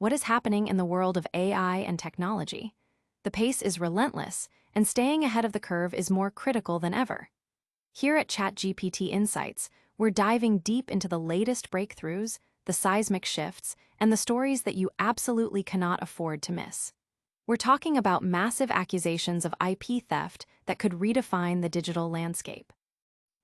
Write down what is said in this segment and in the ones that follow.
what is happening in the world of AI and technology. The pace is relentless, and staying ahead of the curve is more critical than ever. Here at ChatGPT Insights, we're diving deep into the latest breakthroughs, the seismic shifts, and the stories that you absolutely cannot afford to miss. We're talking about massive accusations of IP theft that could redefine the digital landscape.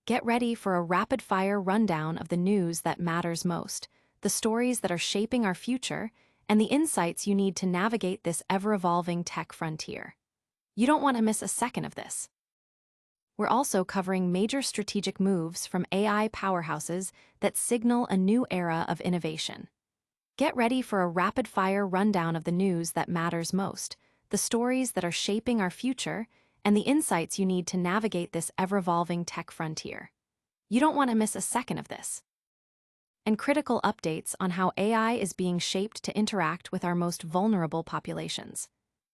Get ready for a rapid-fire rundown of the news that matters most, the stories that are shaping our future, and the insights you need to navigate this ever-evolving tech frontier. You don't want to miss a second of this. We're also covering major strategic moves from AI powerhouses that signal a new era of innovation. Get ready for a rapid-fire rundown of the news that matters most, the stories that are shaping our future, and the insights you need to navigate this ever-evolving tech frontier. You don't want to miss a second of this. And critical updates on how AI is being shaped to interact with our most vulnerable populations.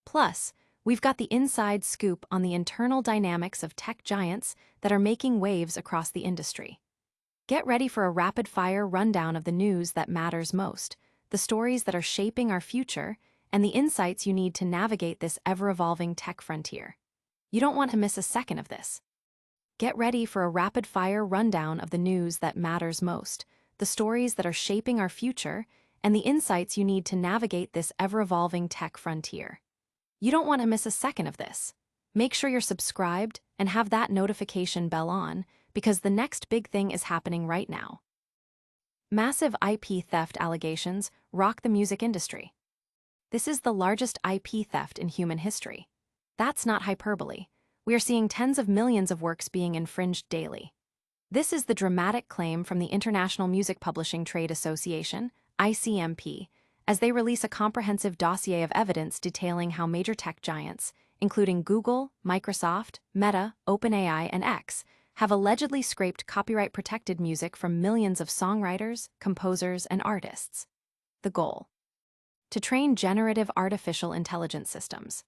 Plus, we've got the inside scoop on the internal dynamics of tech giants that are making waves across the industry. Get ready for a rapid-fire rundown of the news that matters most, the stories that are shaping our future, and the insights you need to navigate this ever-evolving tech frontier. You don't want to miss a second of this. Get ready for a rapid-fire rundown of the news that matters most, the stories that are shaping our future, and the insights you need to navigate this ever-evolving tech frontier. You don't want to miss a second of this. Make sure you're subscribed and have that notification bell on, because the next big thing is happening right now. Massive IP theft allegations rock the music industry. This is the largest IP theft in human history. That's not hyperbole. We are seeing tens of millions of works being infringed daily. This is the dramatic claim from the International Music Publishing Trade Association, ICMP, as they release a comprehensive dossier of evidence detailing how major tech giants, including Google, Microsoft, Meta, OpenAI, and X, have allegedly scraped copyright-protected music from millions of songwriters, composers, and artists. The goal: to train generative artificial intelligence systems.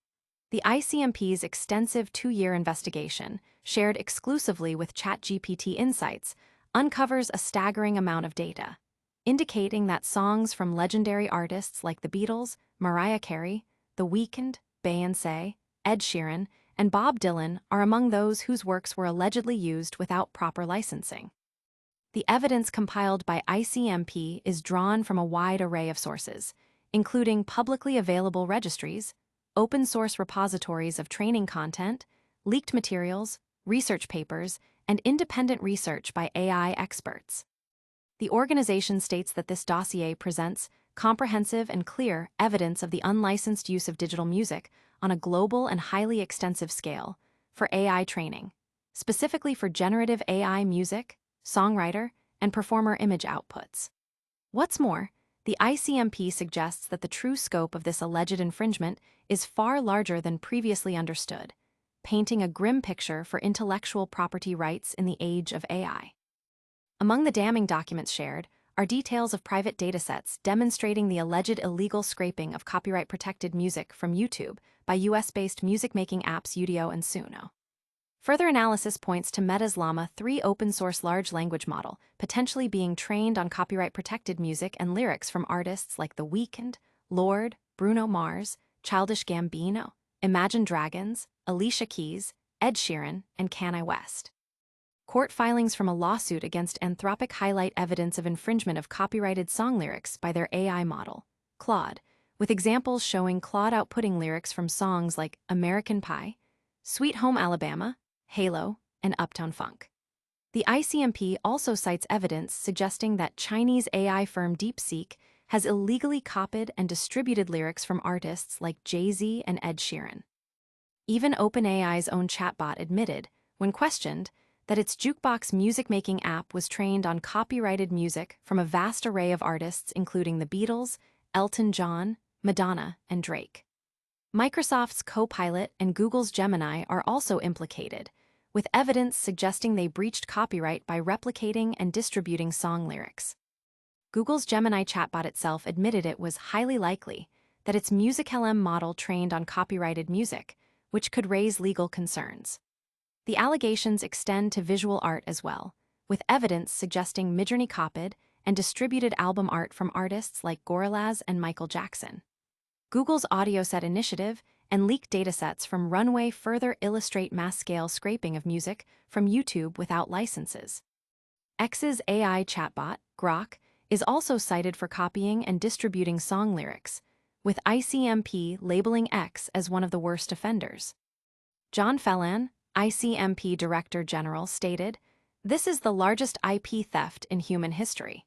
The ICMP's extensive 2-year investigation, shared exclusively with ChatGPT Insights, uncovers a staggering amount of data, indicating that songs from legendary artists like the Beatles, Mariah Carey, The Weeknd, Beyoncé, Ed Sheeran, and Bob Dylan are among those whose works were allegedly used without proper licensing. The evidence compiled by ICMP is drawn from a wide array of sources, including publicly available registries, open-source repositories of training content, leaked materials, research papers, and independent research by AI experts. The organization states that this dossier presents comprehensive and clear evidence of the unlicensed use of digital music on a global and highly extensive scale for AI training, specifically for generative AI music, songwriter, and performer image outputs. What's more, the ICMP suggests that the true scope of this alleged infringement is far larger than previously understood, painting a grim picture for intellectual property rights in the age of AI. Among the damning documents shared are details of private datasets demonstrating the alleged illegal scraping of copyright-protected music from YouTube by US-based music-making apps Udio and Suno. Further analysis points to Meta's Llama 3 open-source large language model potentially being trained on copyright-protected music and lyrics from artists like The Weeknd, Lorde, Bruno Mars, Childish Gambino, Imagine Dragons, Alicia Keys, Ed Sheeran, and Kanye West. Court filings from a lawsuit against Anthropic highlight evidence of infringement of copyrighted song lyrics by their AI model, Claude, with examples showing Claude outputting lyrics from songs like American Pie, Sweet Home Alabama, Halo, and Uptown Funk. The ICMP also cites evidence suggesting that Chinese AI firm DeepSeek has illegally copied and distributed lyrics from artists like Jay-Z and Ed Sheeran. Even OpenAI's own chatbot admitted, when questioned, that its jukebox music-making app was trained on copyrighted music from a vast array of artists including the Beatles, Elton John, Madonna, and Drake. Microsoft's Copilot and Google's Gemini are also implicated, with evidence suggesting they breached copyright by replicating and distributing song lyrics. Google's Gemini chatbot itself admitted it was highly likely that its MusicLM model trained on copyrighted music, which could raise legal concerns. The allegations extend to visual art as well, with evidence suggesting Midjourney copied and distributed album art from artists like Gorillaz and Michael Jackson. Google's audio set initiative and leaked datasets from Runway further illustrate mass-scale scraping of music from YouTube without licenses. X's AI chatbot, Grok, is also cited for copying and distributing song lyrics, with ICMP labeling X as one of the worst offenders. John Phelan, ICMP Director General, stated, "This is the largest IP theft in human history."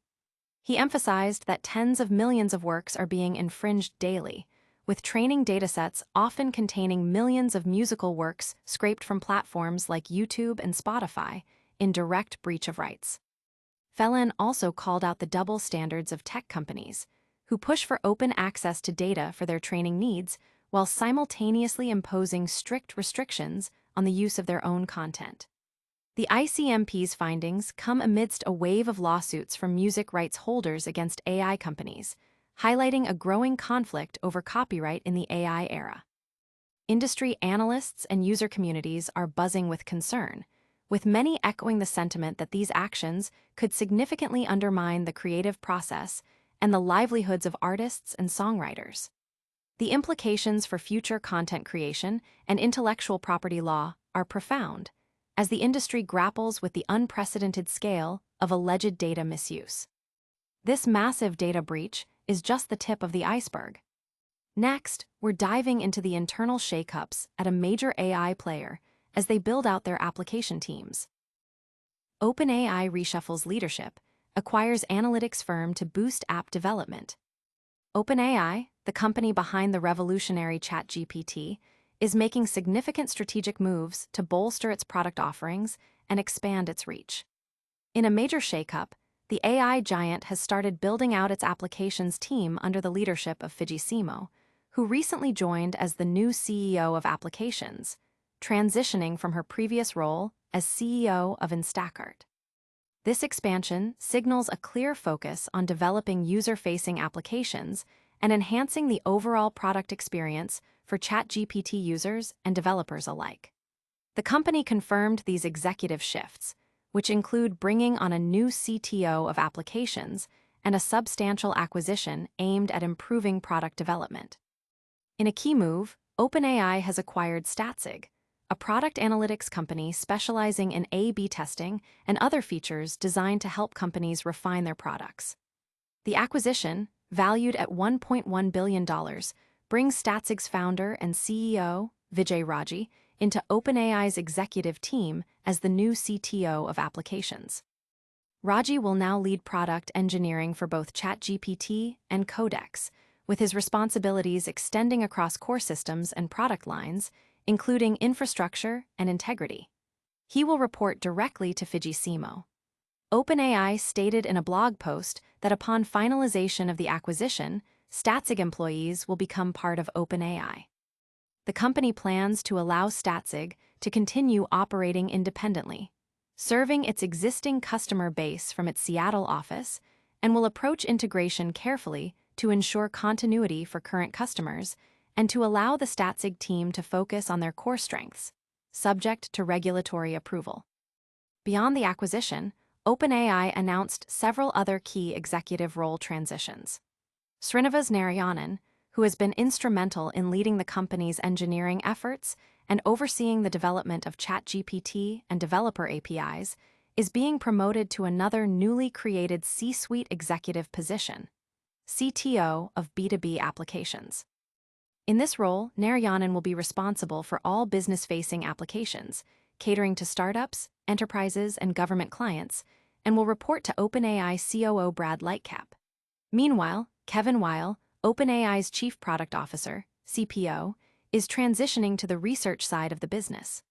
He emphasized that tens of millions of works are being infringed daily, with training datasets often containing millions of musical works scraped from platforms like YouTube and Spotify in direct breach of rights. Phelan also called out the double standards of tech companies, who push for open access to data for their training needs while simultaneously imposing strict restrictions on the use of their own content. The ICMP's findings come amidst a wave of lawsuits from music rights holders against AI companies, highlighting a growing conflict over copyright in the AI era. Industry analysts and user communities are buzzing with concern, with many echoing the sentiment that these actions could significantly undermine the creative process and the livelihoods of artists and songwriters. The implications for future content creation and intellectual property law are profound, as the industry grapples with the unprecedented scale of alleged data misuse. This massive data breach is just the tip of the iceberg. Next, we're diving into the internal shakeups at a major AI player as they build out their application teams. OpenAI reshuffles leadership, acquires analytics firm to boost app development. OpenAI, the company behind the revolutionary ChatGPT, is making significant strategic moves to bolster its product offerings and expand its reach. In a major shakeup, the AI giant has started building out its applications team under the leadership of Fidji Simo, who recently joined as the new CEO of Applications, transitioning from her previous role as CEO of Instacart. This expansion signals a clear focus on developing user-facing applications and enhancing the overall product experience for ChatGPT users and developers alike. The company confirmed these executive shifts, which include bringing on a new CTO of applications and a substantial acquisition aimed at improving product development. In a key move, OpenAI has acquired Statsig, a product analytics company specializing in A/B testing and other features designed to help companies refine their products. The acquisition, valued at $1.1 billion, brings Statsig's founder and CEO, Vijay Raji, into OpenAI's executive team as the new CTO of applications. Raji will now lead product engineering for both ChatGPT and Codex, with his responsibilities extending across core systems and product lines, including infrastructure and integrity. He will report directly to Fidji Simo. OpenAI stated in a blog post that upon finalization of the acquisition, Statsig employees will become part of OpenAI. The company plans to allow Statsig to continue operating independently, serving its existing customer base from its Seattle office, and will approach integration carefully to ensure continuity for current customers and to allow the Statsig team to focus on their core strengths, subject to regulatory approval. Beyond the acquisition, OpenAI announced several other key executive role transitions. Srinivas Narayanan, who has been instrumental in leading the company's engineering efforts and overseeing the development of ChatGPT and developer APIs, is being promoted to another newly created C-suite executive position, CTO of B2B applications. In this role, Narayanan will be responsible for all business-facing applications, catering to startups, enterprises, and government clients, and will report to OpenAI COO Brad Lightcap. Meanwhile, Kevin Weil, OpenAI's Chief Product Officer, CPO, is transitioning to the research side of the business.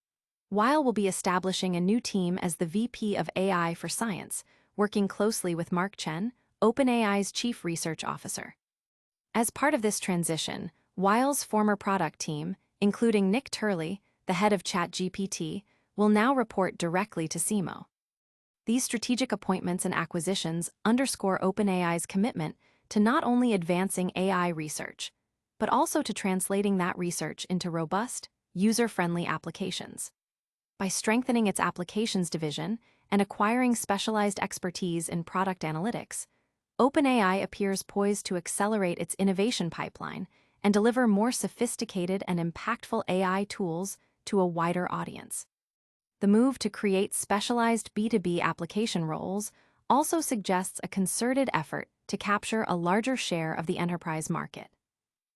Weil will be establishing a new team as the VP of AI for Science, working closely with Mark Chen, OpenAI's Chief Research Officer. As part of this transition, Weil's former product team, including Nick Turley, the head of ChatGPT, will now report directly to Simo. These strategic appointments and acquisitions underscore OpenAI's commitment to not only advancing AI research, but also to translating that research into robust, user-friendly applications. By strengthening its applications division and acquiring specialized expertise in product analytics, OpenAI appears poised to accelerate its innovation pipeline and deliver more sophisticated and impactful AI tools to a wider audience. The move to create specialized B2B application roles also suggests a concerted effort to capture a larger share of the enterprise market.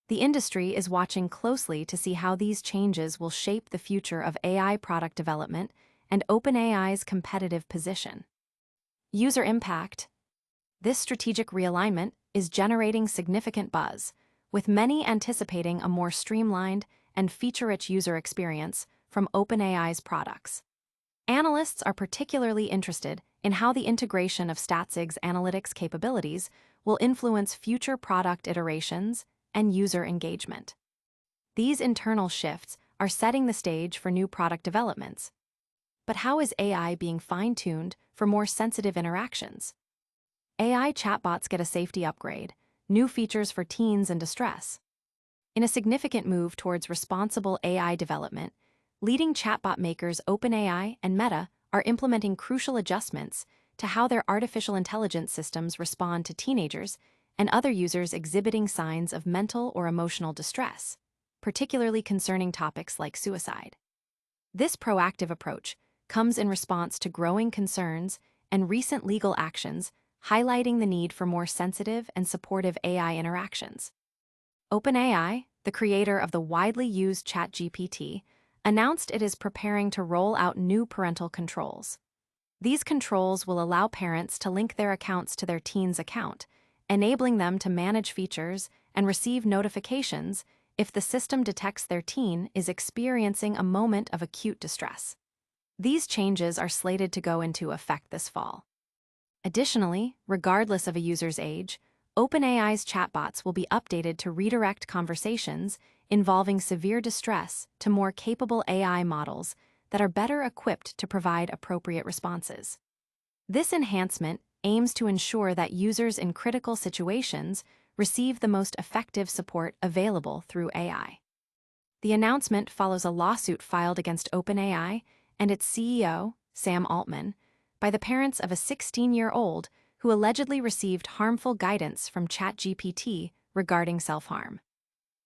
The industry is watching closely to see how these changes will shape the future of AI product development and OpenAI's competitive position. User impact. This strategic realignment is generating significant buzz, with many anticipating a more streamlined and feature-rich user experience from OpenAI's products. Analysts are particularly interested in how the integration of Statsig's analytics capabilities will influence future product iterations and user engagement. These internal shifts are setting the stage for new product developments. But how is AI being fine-tuned for more sensitive interactions? AI chatbots get a safety upgrade, new features for teens in distress. In a significant move towards responsible AI development, leading chatbot makers OpenAI and Meta are implementing crucial adjustments to how their artificial intelligence systems respond to teenagers and other users exhibiting signs of mental or emotional distress, particularly concerning topics like suicide. This proactive approach comes in response to growing concerns and recent legal actions highlighting the need for more sensitive and supportive AI interactions. OpenAI, the creator of the widely used ChatGPT, announced it is preparing to roll out new parental controls. These controls will allow parents to link their accounts to their teen's account, enabling them to manage features and receive notifications if the system detects their teen is experiencing a moment of acute distress. These changes are slated to go into effect this fall. Additionally, regardless of a user's age, OpenAI's chatbots will be updated to redirect conversations involving severe distress to more capable AI models that are better equipped to provide appropriate responses. This enhancement aims to ensure that users in critical situations receive the most effective support available through AI. The announcement follows a lawsuit filed against OpenAI and its CEO, Sam Altman, by the parents of a 16-year-old who allegedly received harmful guidance from ChatGPT regarding self-harm.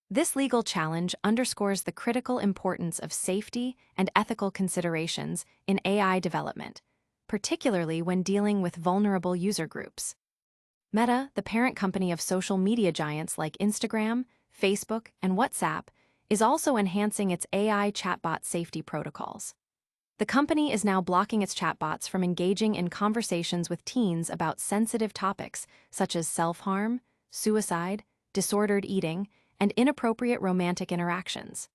This legal challenge underscores the critical importance of safety and ethical considerations in AI development, particularly when dealing with vulnerable user groups. Meta, the parent company of social media giants like Instagram, Facebook, and WhatsApp, is also enhancing its AI chatbot safety protocols. The company is now blocking its chatbots from engaging in conversations with teens about sensitive topics such as self-harm, suicide, disordered eating, and inappropriate romantic interactions.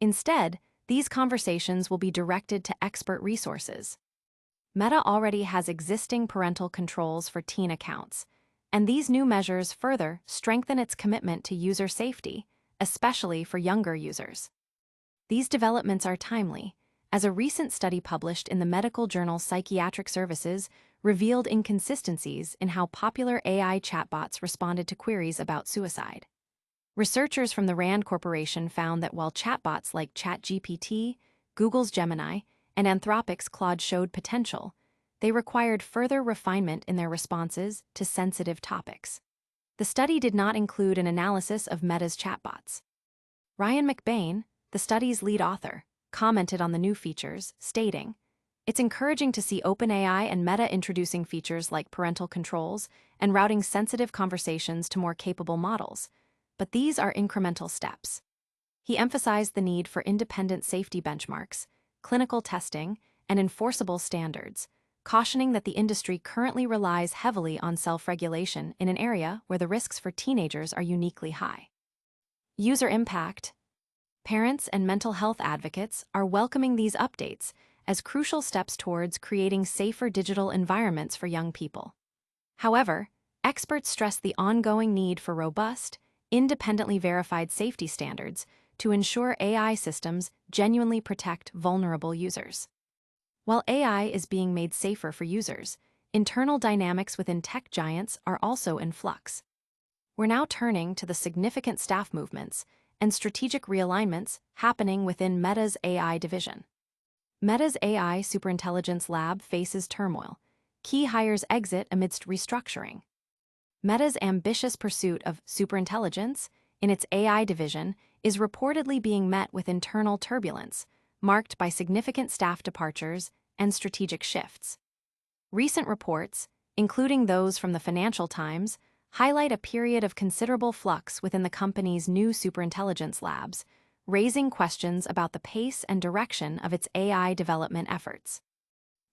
Instead, these conversations will be directed to expert resources. Meta already has existing parental controls for teen accounts, and these new measures further strengthen its commitment to user safety, especially for younger users. These developments are timely, as a recent study published in the medical journal Psychiatric Services revealed inconsistencies in how popular AI chatbots responded to queries about suicide. Researchers from the RAND Corporation found that while chatbots like ChatGPT, Google's Gemini, and Anthropic's Claude showed potential, they required further refinement in their responses to sensitive topics. The study did not include an analysis of Meta's chatbots. Ryan McBain, the study's lead author, commented on the new features, stating, "It's encouraging to see OpenAI and Meta introducing features like parental controls and routing sensitive conversations to more capable models, but these are incremental steps." He emphasized the need for independent safety benchmarks, clinical testing, and enforceable standards, cautioning that the industry currently relies heavily on self-regulation in an area where the risks for teenagers are uniquely high. User impact. Parents and mental health advocates are welcoming these updates as crucial steps towards creating safer digital environments for young people. However, experts stress the ongoing need for robust, independently verified safety standards to ensure AI systems genuinely protect vulnerable users. While AI is being made safer for users, internal dynamics within tech giants are also in flux. We're now turning to the significant staff movements and strategic realignments happening within Meta's AI division. Meta's AI Superintelligence Lab faces turmoil. Key hires exit amidst restructuring. Meta's ambitious pursuit of superintelligence in its AI division is reportedly being met with internal turbulence, marked by significant staff departures and strategic shifts. Recent reports, including those from the Financial Times, highlight a period of considerable flux within the company's new Superintelligence Labs, raising questions about the pace and direction of its AI development efforts.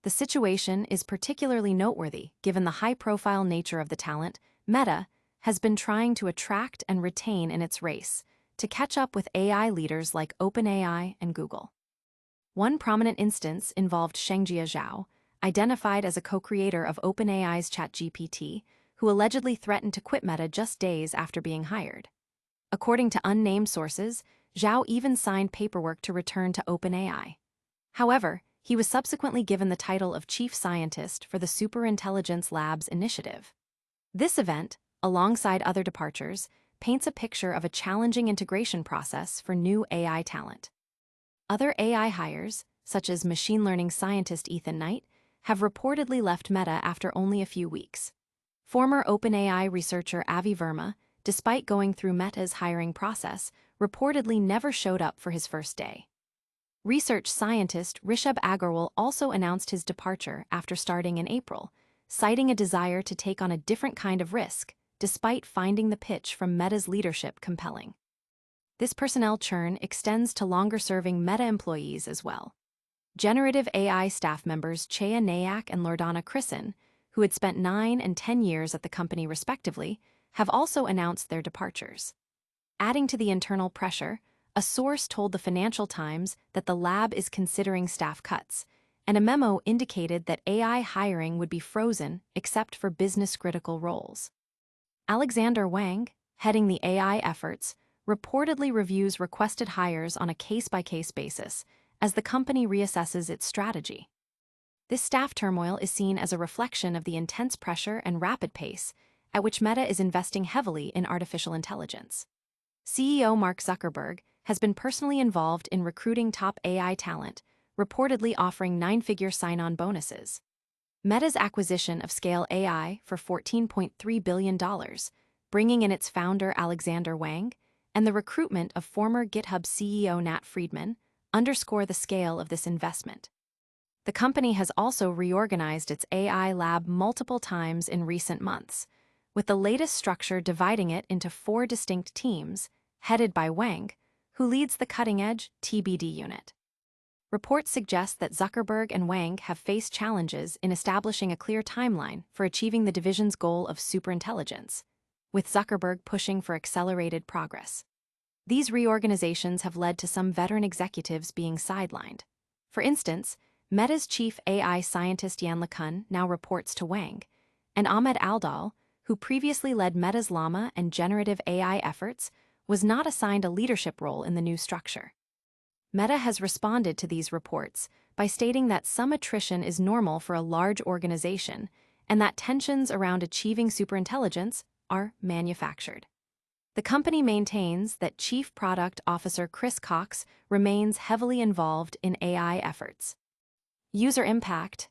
The situation is particularly noteworthy given the high-profile nature of the talent Meta has been trying to attract and retain in its race to catch up with AI leaders like OpenAI and Google. One prominent instance involved Shengjia Zhao, identified as a co-creator of OpenAI's ChatGPT, who allegedly threatened to quit Meta just days after being hired. According to unnamed sources, Zhao even signed paperwork to return to OpenAI. However, he was subsequently given the title of Chief Scientist for the Superintelligence Labs initiative. This event, alongside other departures, paints a picture of a challenging integration process for new AI talent. Other AI hires, such as machine learning scientist Ethan Knight, have reportedly left Meta after only a few weeks. Former OpenAI researcher Avi Verma, despite going through Meta's hiring process, reportedly never showed up for his first day. Research scientist Rishabh Agarwal also announced his departure after starting in April, citing a desire to take on a different kind of risk, despite finding the pitch from Meta's leadership compelling. This personnel churn extends to longer-serving Meta employees as well. Generative AI staff members Chaya Nayak and Lordana Chrisen, who had spent 9 and 10 years at the company respectively, have also announced their departures. Adding to the internal pressure, a source told the Financial Times that the lab is considering staff cuts, and a memo indicated that AI hiring would be frozen except for business-critical roles. Alexander Wang, heading the AI efforts, reportedly reviews requested hires on a case-by-case basis as the company reassesses its strategy. This staff turmoil is seen as a reflection of the intense pressure and rapid pace at which Meta is investing heavily in artificial intelligence. CEO Mark Zuckerberg has been personally involved in recruiting top AI talent, reportedly offering 9-figure sign-on bonuses. Meta's acquisition of Scale AI for $14.3 billion, bringing in its founder Alexander Wang, and the recruitment of former GitHub CEO Nat Friedman, underscore the scale of this investment. The company has also reorganized its AI lab multiple times in recent months, with the latest structure dividing it into 4 distinct teams, headed by Wang, who leads the cutting-edge TBD unit. Reports suggest that Zuckerberg and Wang have faced challenges in establishing a clear timeline for achieving the division's goal of superintelligence, with Zuckerberg pushing for accelerated progress. These reorganizations have led to some veteran executives being sidelined. For instance, Meta's chief AI scientist Yan LeCun now reports to Wang, and Ahmed Aldal, who previously led Meta's Llama and generative AI efforts, was not assigned a leadership role in the new structure. Meta has responded to these reports by stating that some attrition is normal for a large organization and that tensions around achieving superintelligence are manufactured. The company maintains that Chief Product Officer Chris Cox remains heavily involved in AI efforts. User impact.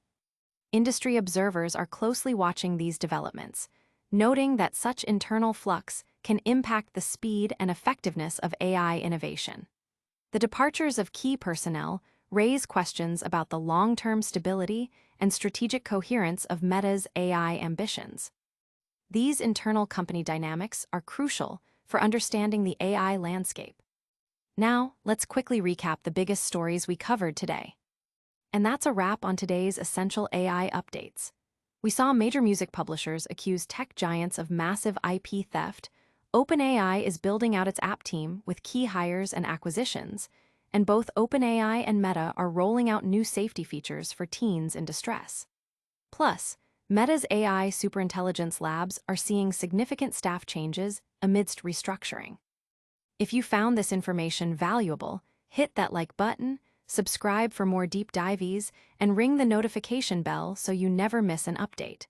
Industry observers are closely watching these developments, noting that such internal flux can impact the speed and effectiveness of AI innovation. The departures of key personnel raise questions about the long-term stability and strategic coherence of Meta's AI ambitions. These internal company dynamics are crucial for understanding the AI landscape. Now, let's quickly recap the biggest stories we covered today. And that's a wrap on today's essential AI updates. We saw major music publishers accuse tech giants of massive IP theft. OpenAI is building out its app team with key hires and acquisitions, and both OpenAI and Meta are rolling out new safety features for teens in distress. Plus, Meta's AI Superintelligence Labs are seeing significant staff changes amidst restructuring. If you found this information valuable, hit that like button, subscribe for more deep dives, and ring the notification bell so you never miss an update.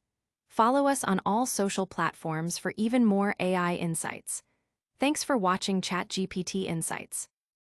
Follow us on all social platforms for even more AI insights. Thanks for watching ChatGPT Insights.